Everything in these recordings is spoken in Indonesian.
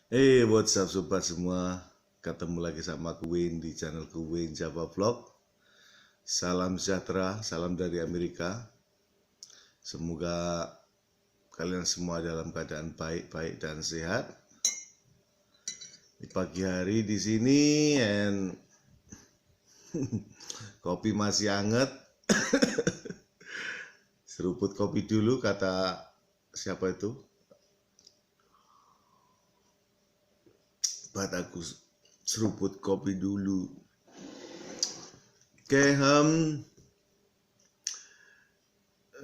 What's up sobat semua? Ketemu lagi sama Wayne di channel Wayne Java Vlog. Salam sejahtera, salam dari Amerika. Semoga kalian semua dalam keadaan baik-baik dan sehat. Di pagi hari di sini, and kopi masih hangat. Seruput kopi dulu kata siapa itu? Buat aku seruput kopi dulu. Oke,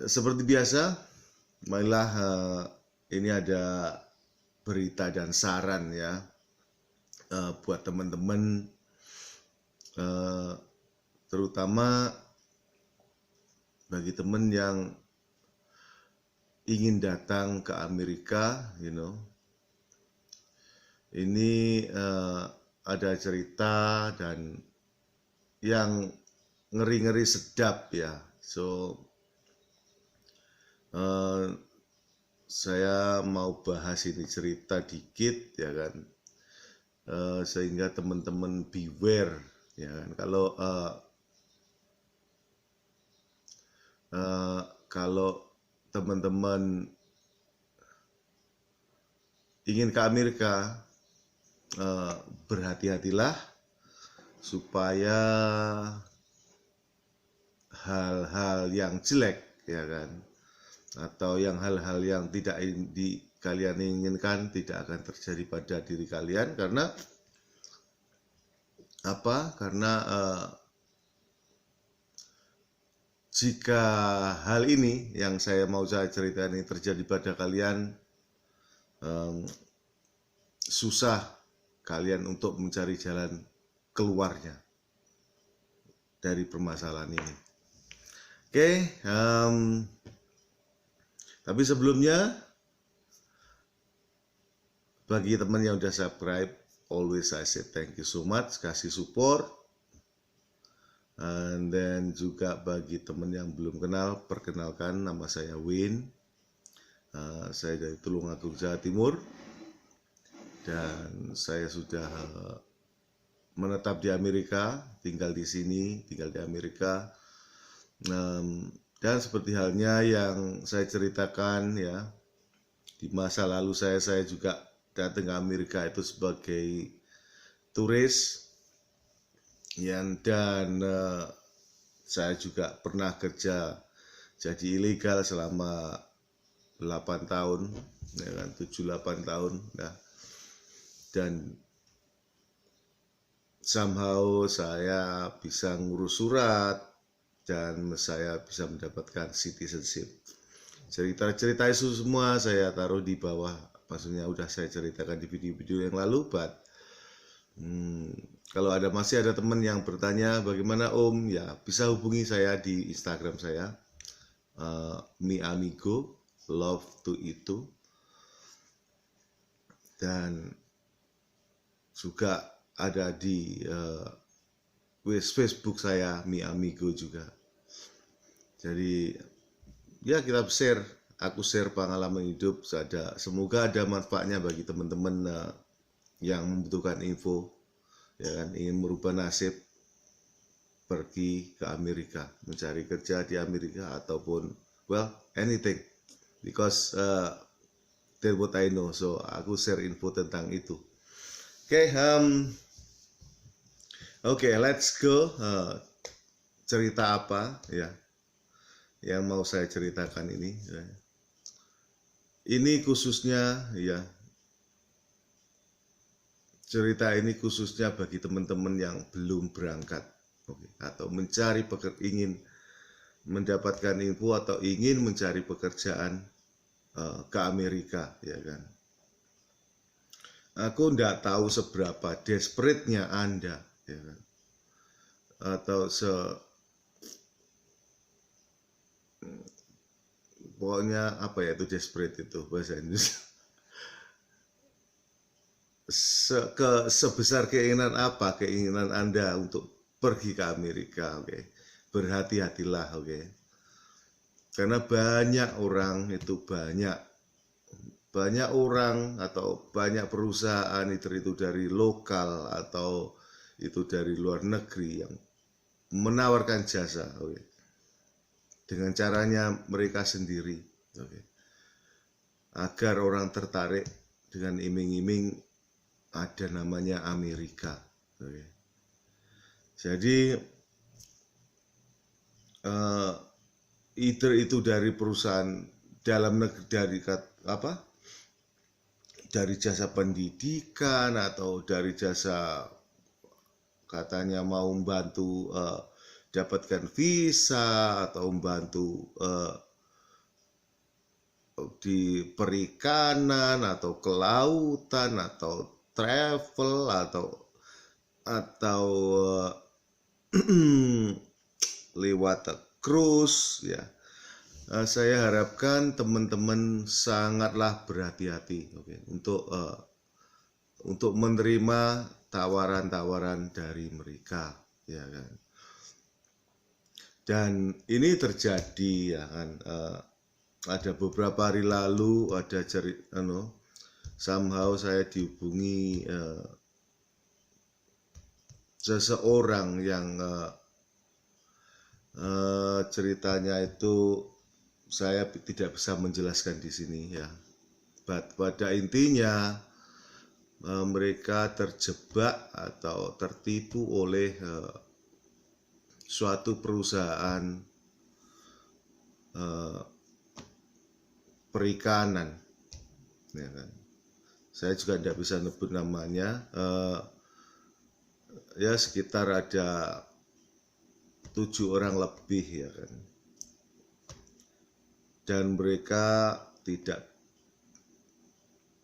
seperti biasa, marilah ini ada berita dan saran ya buat teman-teman, terutama bagi teman yang ingin datang ke Amerika, ini ada cerita dan yang ngeri-ngeri sedap ya. So saya mau bahas ini cerita dikit ya kan, sehingga teman-teman beware ya kan. Kalau teman-teman ingin ke Amerika, berhati-hatilah supaya hal-hal yang jelek ya kan, atau yang hal-hal yang tidak kalian inginkan tidak akan terjadi pada diri kalian. Karena apa? Karena jika hal ini yang saya mau ceritakan ini terjadi pada kalian, susah kalian untuk mencari jalan keluarnya dari permasalahan ini. Oke, tapi sebelumnya, bagi teman yang udah subscribe, always I say thank you so much, kasih support. And then juga bagi teman yang belum kenal, perkenalkan, nama saya Wayne. Saya dari Tulungagung, Jawa Timur, dan saya sudah menetap di Amerika, tinggal di sini, tinggal di Amerika. Dan seperti halnya yang saya ceritakan ya, di masa lalu saya juga datang ke Amerika itu sebagai turis ya, dan saya juga pernah kerja jadi ilegal selama 8 tahun ya kan, 7-8 tahun ya. Dan somehow saya bisa ngurus surat dan saya bisa mendapatkan citizenship. Cerita-cerita itu semua saya taruh di bawah, maksudnya udah saya ceritakan di video-video yang lalu. But kalau masih ada teman yang bertanya bagaimana Om, ya bisa hubungi saya di Instagram saya, Mi Amigo Love to Itu, dan juga ada di Facebook saya Mi Amigo juga. Jadi ya kita share, aku share pengalaman hidup. Semoga ada manfaatnya bagi teman-teman yang membutuhkan info ya kan, ingin merubah nasib, pergi ke Amerika, mencari kerja di Amerika, ataupun well anything, because that's what I know. So aku share info tentang itu. Oke, let's go. Cerita apa ya yang mau saya ceritakan ini ya. Ini khususnya ya, cerita ini khususnya bagi teman-teman yang belum berangkat, atau ingin mendapatkan info atau ingin mencari pekerjaan ke Amerika ya kan. Aku nggak tahu seberapa desperate-nya Anda ya kan, atau pokoknya apa ya itu desperate itu bahasa Indonesia. Sebesar keinginan apa keinginan Anda untuk pergi ke Amerika, berhati-hatilah, karena banyak orang itu, banyak banyak orang atau banyak perusahaan itu dari lokal atau itu dari luar negeri yang menawarkan jasa, dengan caranya mereka sendiri, agar orang tertarik dengan iming-iming ada namanya Amerika. Jadi either itu dari perusahaan dalam negeri, dari jasa pendidikan atau dari jasa katanya mau membantu dapatkan visa atau membantu di perikanan atau kelautan atau travel atau lewat cruise ya. Saya harapkan teman-teman sangatlah berhati-hati, untuk menerima tawaran-tawaran dari mereka, ya kan. Dan ini terjadi, ya kan. Ada beberapa hari lalu ada somehow saya dihubungi seseorang yang ceritanya itu saya tidak bisa menjelaskan di sini ya. Pada intinya mereka terjebak atau tertipu oleh suatu perusahaan perikanan, ya kan. Saya juga tidak bisa nyebut namanya. Ya sekitar ada 7 orang lebih, ya kan. Dan mereka tidak,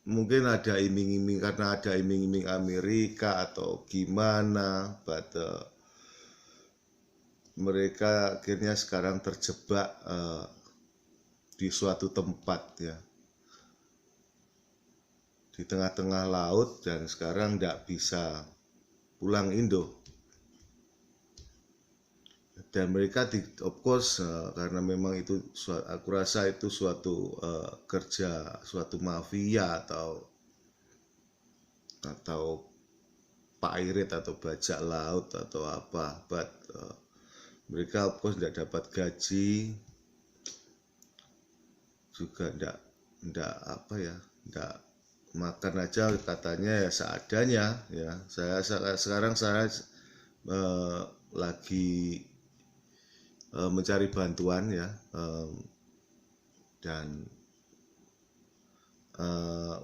mungkin ada iming-iming, karena ada iming-iming Amerika atau gimana, but mereka akhirnya sekarang terjebak di suatu tempat, ya, di tengah-tengah laut, dan sekarang tidak bisa pulang Indo. Dan mereka of course karena memang itu aku rasa itu suatu kerja suatu mafia atau pirate atau bajak laut atau apa, but mereka of course tidak dapat gaji, juga tidak makan aja katanya ya seadanya, ya. Sekarang saya lagi mencari bantuan, ya, dan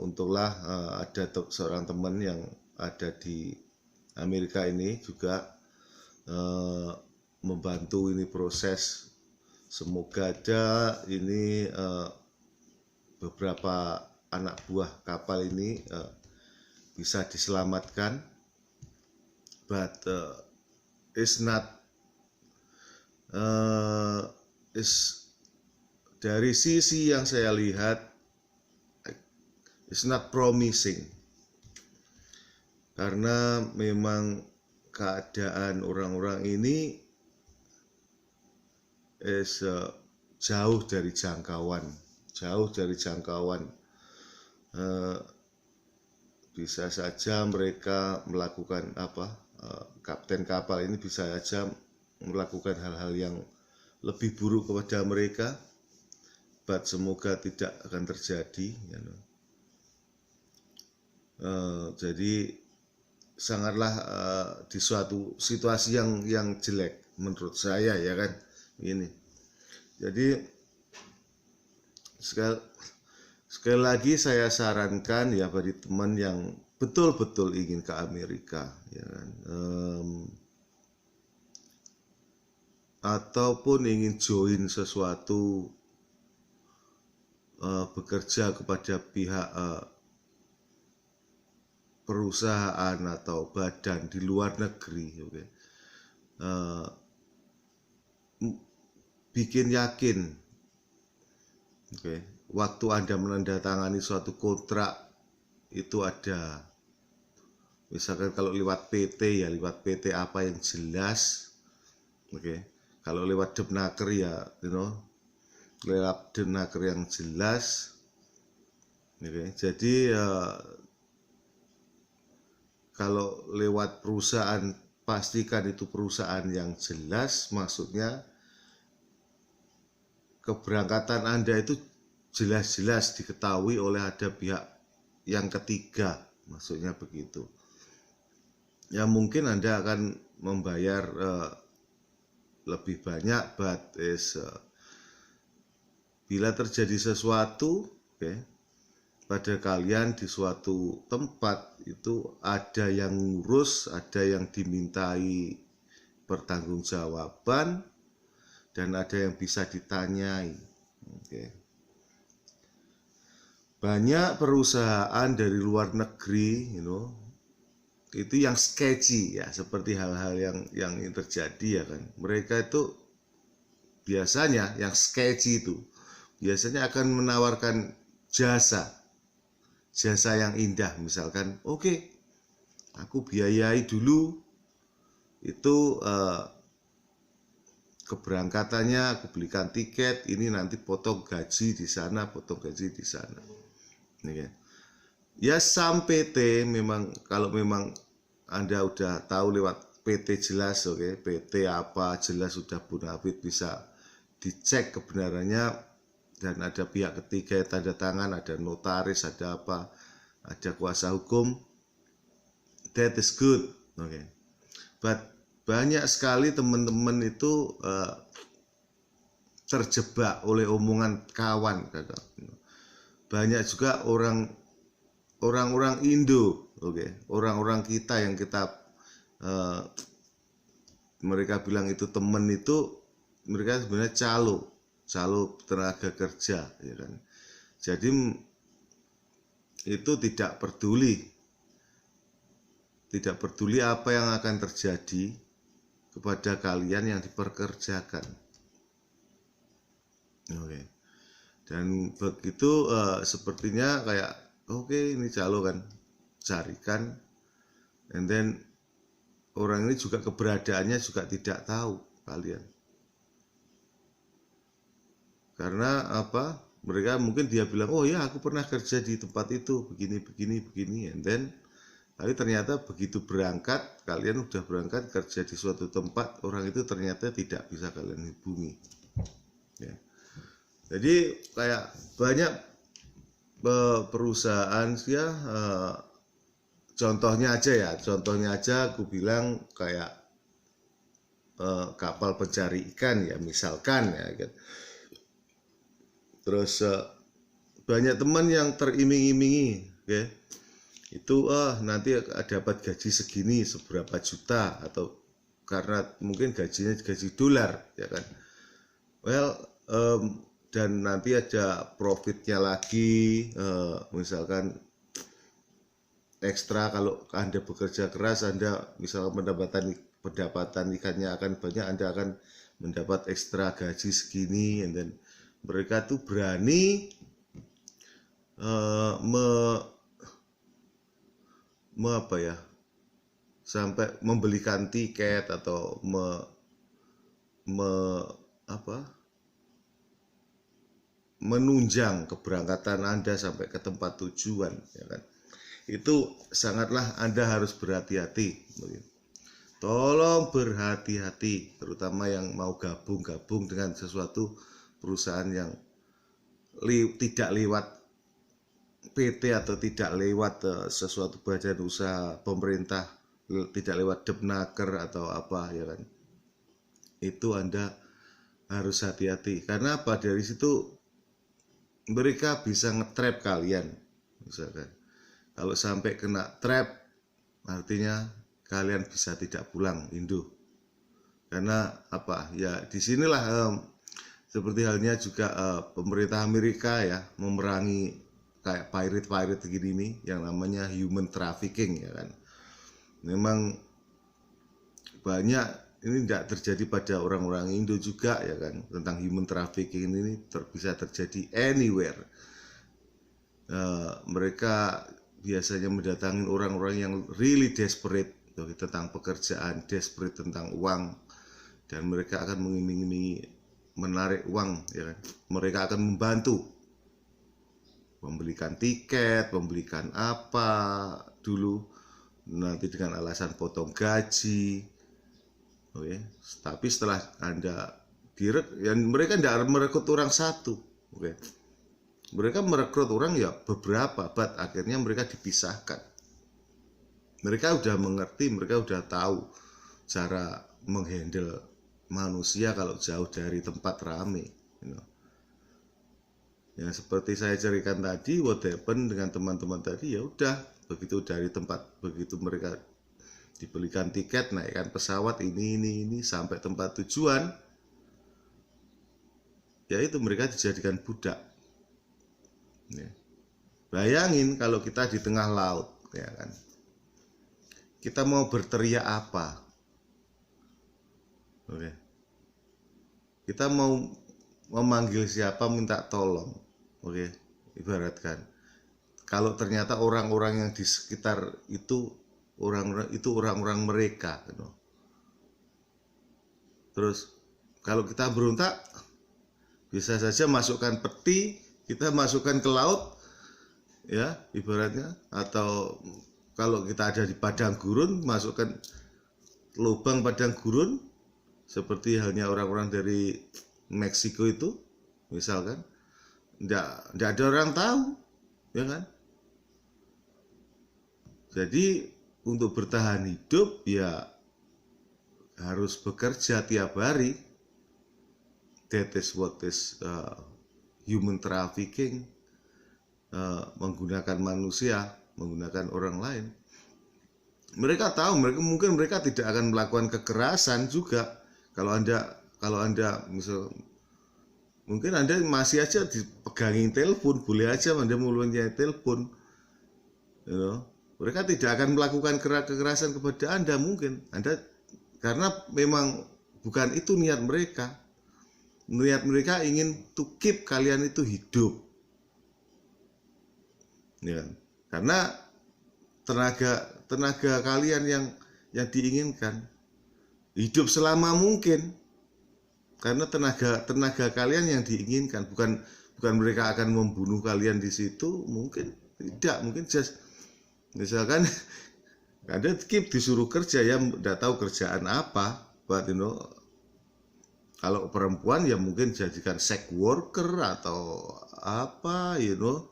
untunglah ada seorang teman yang ada di Amerika ini juga membantu ini proses. Semoga aja ini beberapa anak buah kapal ini bisa diselamatkan, but it's not dari sisi yang saya lihat it's not promising, karena memang keadaan orang-orang ini jauh dari jangkauan. Bisa saja mereka melakukan kapten kapal ini bisa saja melakukan hal-hal yang lebih buruk kepada mereka, but semoga tidak akan terjadi, ya. Jadi sangatlah di suatu situasi yang jelek menurut saya, ya kan. Ini jadi sekali lagi saya sarankan ya bagi teman yang betul-betul ingin ke Amerika, ya kan, ataupun ingin join sesuatu, bekerja kepada pihak perusahaan atau badan di luar negeri, bikin yakin, waktu Anda menandatangani suatu kontrak itu ada, misalkan kalau lewat PT ya lewat PT apa yang jelas, kalau lewat Depnaker ya lewat Depnaker yang jelas, Oke, jadi kalau lewat perusahaan, pastikan itu perusahaan yang jelas, maksudnya keberangkatan Anda itu jelas-jelas diketahui oleh ada pihak yang ketiga, maksudnya begitu. Ya mungkin Anda akan membayar lebih banyak, but bila terjadi sesuatu pada kalian di suatu tempat, itu ada yang ngurus, ada yang dimintai pertanggungjawaban, dan ada yang bisa ditanyai. Banyak perusahaan dari luar negeri, itu yang sketchy ya, seperti hal-hal yang terjadi ya kan. Mereka itu biasanya yang sketchy itu biasanya akan menawarkan jasa yang indah, misalkan oke, aku biayai dulu itu keberangkatannya, aku belikan tiket, ini nanti potong gaji di sana, potong gaji di sana. Ya some PT memang, kalau memang Anda udah tahu lewat PT jelas, PT apa jelas sudah bonafit, bisa dicek kebenarannya, dan ada pihak ketiga yang tanda tangan, ada notaris, ada apa, ada kuasa hukum, that is good. But banyak sekali teman-teman itu terjebak oleh omongan kawan. Banyak juga orang-orang Indo, orang-orang kita yang kita mereka bilang itu teman, itu mereka sebenarnya calo tenaga kerja, ya kan. Jadi itu tidak peduli apa yang akan terjadi kepada kalian yang diperkerjakan. Dan begitu sepertinya kayak ini calo kan, carikan, and then orang ini juga keberadaannya juga tidak tahu kalian. Karena apa? Mereka mungkin dia bilang, oh ya aku pernah kerja di tempat itu, begini, and then tapi ternyata begitu berangkat, kalian udah berangkat kerja di suatu tempat, orang itu ternyata tidak bisa kalian hubungi. Ya. Jadi kayak banyak perusahaan ya, contohnya aja aku bilang kayak kapal pencari ikan ya, misalkan ya kan. Terus banyak teman yang teriming-imingi, itu nanti dapat gaji segini, seberapa juta, atau karena mungkin gajinya gaji dolar, ya kan. Dan nanti ada profitnya lagi, misalkan ekstra kalau Anda bekerja keras, Anda misalkan pendapatan ikannya akan banyak, Anda akan mendapat ekstra gaji segini, and then mereka tuh berani sampai membelikan tiket atau menunjang keberangkatan Anda sampai ke tempat tujuan, ya kan. Itu sangatlah Anda harus berhati-hati. Tolong berhati-hati, terutama yang mau gabung dengan sesuatu perusahaan yang tidak lewat PT atau tidak lewat sesuatu badan usaha pemerintah, tidak lewat Depnaker atau apa, ya kan. Itu Anda harus hati-hati. Karena apa? Dari situ mereka bisa nge-trap kalian, misalkan. Kalau sampai kena trap, artinya kalian bisa tidak pulang Indo. Karena apa? Ya disinilah seperti halnya juga pemerintah Amerika ya, memerangi kayak pirate begini yang namanya human trafficking, ya kan. Memang banyak, ini tidak terjadi pada orang-orang Indo juga, ya kan. Tentang human trafficking ini bisa terjadi anywhere. Mereka biasanya mendatangi orang-orang yang really desperate tentang pekerjaan, desperate tentang uang, dan mereka akan mengiming-imingi menarik uang, ya kan. Mereka akan membantu membelikan tiket, membelikan apa dulu, nanti dengan alasan potong gaji. Oke, tapi setelah Anda mereka tidak merekrut orang satu, oke. Mereka merekrut orang ya beberapa, akhirnya mereka dipisahkan. Mereka udah mengerti, mereka udah tahu cara menghandle manusia kalau jauh dari tempat rame. Ya seperti saya ceritakan tadi, what happened dengan teman-teman tadi, ya udah begitu dari tempat, begitu mereka dibelikan tiket, naikkan pesawat ini sampai tempat tujuan, ya itu mereka dijadikan budak. Ya. Bayangin kalau kita di tengah laut, ya kan, kita mau berteriak apa? Oke. Kita mau memanggil siapa, minta tolong, oke, ibaratkan kalau ternyata orang-orang yang di sekitar itu orang-orang mereka, gitu. Terus kalau kita berontak, bisa saja masukkan peti, kita masukkan ke laut, ya ibaratnya, atau kalau kita ada di padang gurun, masukkan lubang padang gurun, seperti halnya orang-orang dari Meksiko itu, misalkan, nggak ada orang tahu, ya kan? Jadi untuk bertahan hidup ya harus bekerja tiap hari. That is what is human trafficking, menggunakan manusia, menggunakan orang lain. Mereka tahu, mungkin mereka tidak akan melakukan kekerasan juga. Kalau anda misal, mungkin Anda masih aja dipegangin telepon, boleh aja Anda mulutnya telepon, you know. Mereka tidak akan melakukan kekerasan kepada Anda, mungkin Anda, karena memang bukan itu niat mereka. Niat mereka ingin to keep kalian itu hidup, ya. Karena tenaga kalian yang diinginkan hidup selama mungkin, karena tenaga kalian yang diinginkan, bukan mereka akan membunuh kalian di situ, mungkin tidak, mungkin just misalkan Anda disuruh kerja, ya tidak tahu kerjaan apa, but you know, kalau perempuan ya mungkin jadikan sex worker atau apa, you know,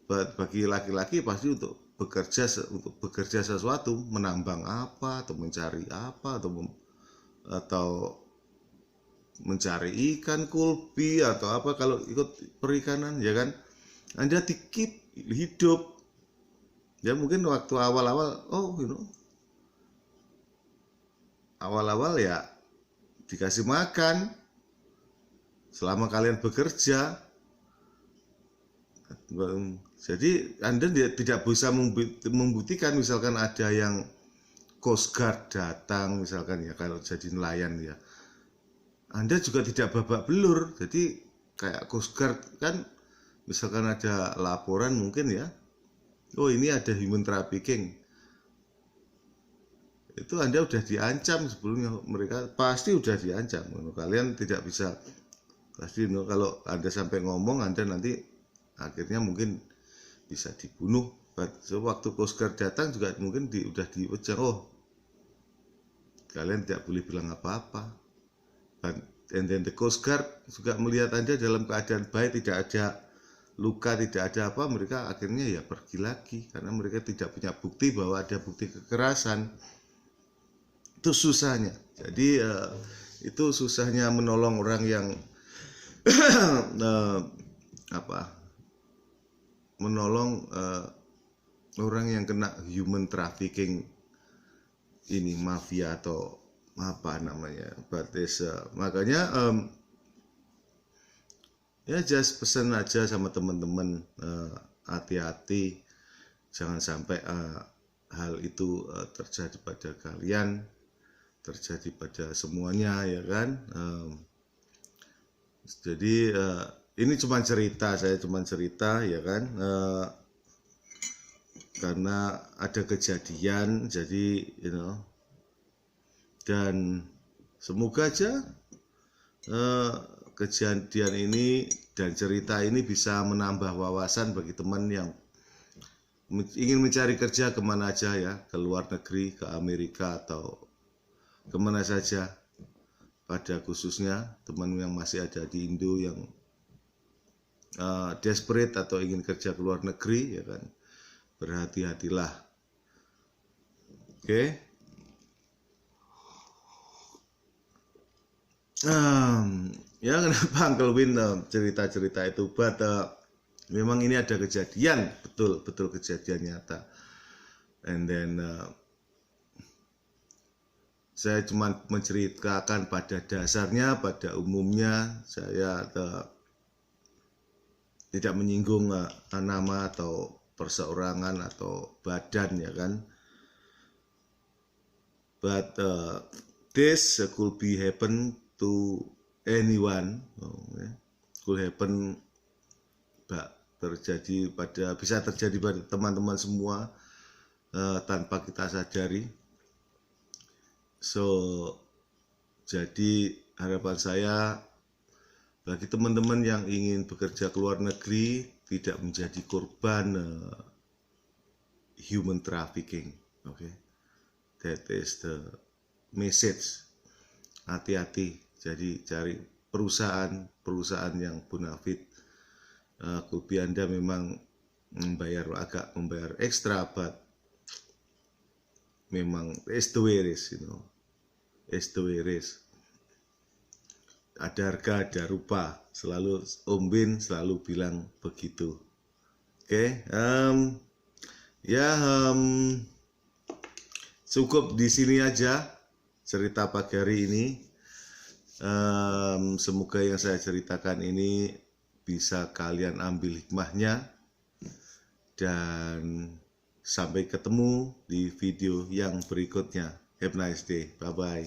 but bagi laki-laki pasti untuk bekerja sesuatu, menambang apa atau mencari apa atau mencari ikan kulbi atau apa, kalau ikut perikanan, ya kan, Anda dikip hidup. Ya mungkin waktu awal-awal, awal-awal ya dikasih makan selama kalian bekerja. Jadi Anda tidak bisa membuktikan, misalkan ada yang Coast Guard datang, misalkan ya, kalau jadi nelayan ya, Anda juga tidak babak belur. Jadi kayak Coast Guard kan, misalkan ada laporan mungkin ya, oh ini ada human trafficking, itu Anda udah diancam sebelumnya, mereka pasti udah diancam. Kalian tidak bisa, pasti kalau Anda sampai ngomong, Anda nanti akhirnya mungkin bisa dibunuh. So, waktu Coast Guard datang juga mungkin udah diujar, oh kalian tidak boleh bilang apa-apa. And then the Coast Guard juga melihat Anda dalam keadaan baik, tidak ada luka, tidak ada apa, mereka akhirnya ya pergi lagi, karena mereka tidak punya bukti bahwa ada bukti kekerasan. Itu susahnya. Jadi itu susahnya menolong orang yang menolong orang yang kena human trafficking ini, mafia atau apa namanya, makanya ya just pesan aja sama teman-teman, hati-hati, jangan sampai hal itu terjadi pada kalian, terjadi pada semuanya, ya kan. Jadi ini cuma cerita, saya cuma cerita, ya kan, karena ada kejadian, jadi you know, dan semoga aja kejadian ini dan cerita ini bisa menambah wawasan bagi teman yang ingin mencari kerja kemana aja ya, ke luar negeri, ke Amerika atau kemana saja. Pada khususnya teman yang masih ada di Indo yang desperate atau ingin kerja ke luar negeri, ya kan, berhati-hatilah. Oke. Ya kenapa Uncle Win cerita-cerita itu, but memang ini ada kejadian, betul kejadian nyata. And then saya cuma menceritakan pada dasarnya, pada umumnya saya tidak menyinggung nama atau perseorangan atau badan, ya kan. But this could be happen to anyone, could happen, bisa terjadi pada teman-teman semua tanpa kita sadari. So jadi harapan saya bagi teman-teman yang ingin bekerja ke luar negeri tidak menjadi korban human trafficking. Okay, that is the message. Hati-hati, jadi cari perusahaan yang bonafit. Kopi Anda memang membayar ekstra, but memang it's the way it is, it's the way it is. Ada harga, ada rupa, selalu Om Bin selalu bilang begitu. Oke, cukup di sini aja cerita pagi hari ini. Semoga yang saya ceritakan ini bisa kalian ambil hikmahnya, dan sampai ketemu di video yang berikutnya. Have a nice day, bye bye.